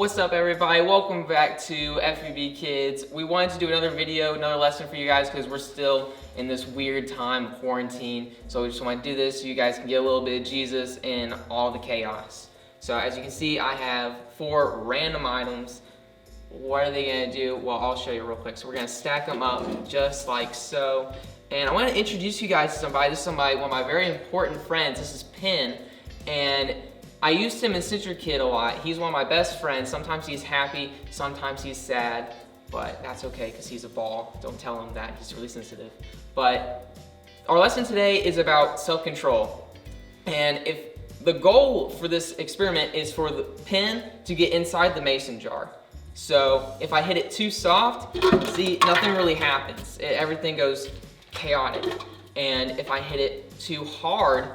What's up, everybody? Welcome back to Fbb Kids. We wanted to do another video, another lesson for you guys because we're still in this weird time of quarantine. So we just want to do this so you guys can get a little bit of Jesus in all the chaos. So as you can see, I have 4 random items. What are they going to do? Well, I'll show you real quick. So we're going to stack them up just like so. And I want to introduce you guys to somebody. This is one of my very important friends. This is Penn. And I used him in Citrus Kid a lot. He's one of my best friends. Sometimes he's happy, sometimes he's sad, but that's okay because he's a ball. Don't tell him that, he's really sensitive. But our lesson today is about self-control. And if the goal for this experiment is for the pen to get inside the mason jar. So if I hit it too soft, see, nothing really happens. Everything goes chaotic. And if I hit it too hard,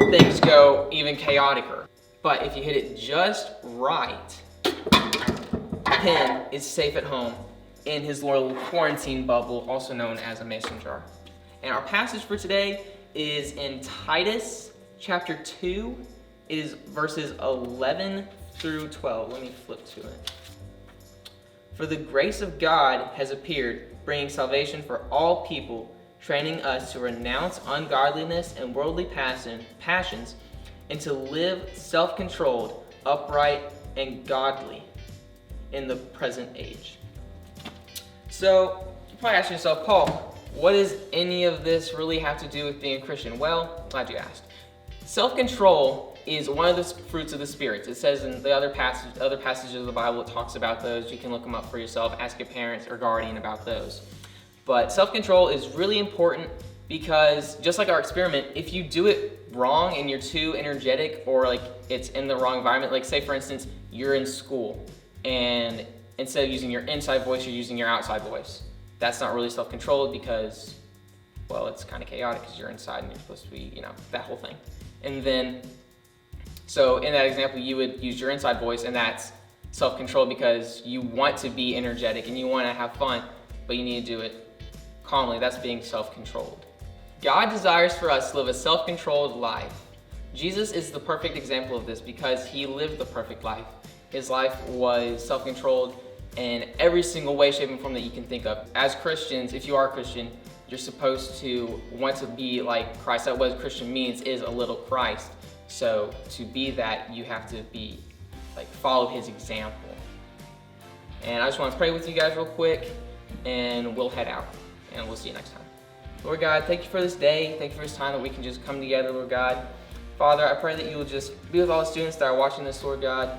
things go even chaoticer. But if you hit it just right, Penn is safe at home in his little quarantine bubble, also known as a mason jar. And our passage for today is in Titus chapter 2, is verses 11 through 12. Let me flip to it. For the grace of God has appeared, bringing salvation for all people, training us to renounce ungodliness and worldly passions, and to live self-controlled, upright, and godly in the present age. So, you're probably asking yourself, Paul, what does any of this really have to do with being a Christian? Well, glad you asked. Self-control is one of the fruits of the Spirit. It says in the other passages of the Bible, it talks about those. You can look them up for yourself, ask your parents or guardian about those. But self-control is really important because just like our experiment, if you do it wrong and you're too energetic or like it's in the wrong environment, like say for instance, you're in school and instead of using your inside voice, you're using your outside voice. That's not really self-controlled because, well, it's kind of chaotic because you're inside and you're supposed to be, that whole thing. And then, so in that example, you would use your inside voice and that's self-controlled because you want to be energetic and you want to have fun, but you need to do it calmly. That's being self-controlled. God desires for us to live a self-controlled life. Jesus is the perfect example of this because he lived the perfect life. His life was self-controlled in every single way, shape, and form that you can think of. As Christians, if you are a Christian, you're supposed to want to be like Christ. That's what Christian means, is a little Christ. So to be that, you have to be follow his example. And I just want to pray with you guys real quick and we'll head out. And we'll see you next time. Lord God, thank you for this day. Thank you for this time that we can just come together, Lord God. Father, I pray that you will just be with all the students that are watching this, Lord God.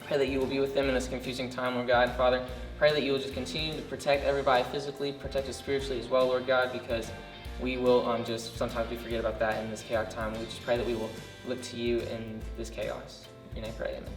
I pray that you will be with them in this confusing time, Lord God. Father, I pray that you will just continue to protect everybody physically, protect us spiritually as well, Lord God, because we will sometimes we forget about that in this chaotic time. We just pray that we will look to you in this chaos. In your name I pray, amen.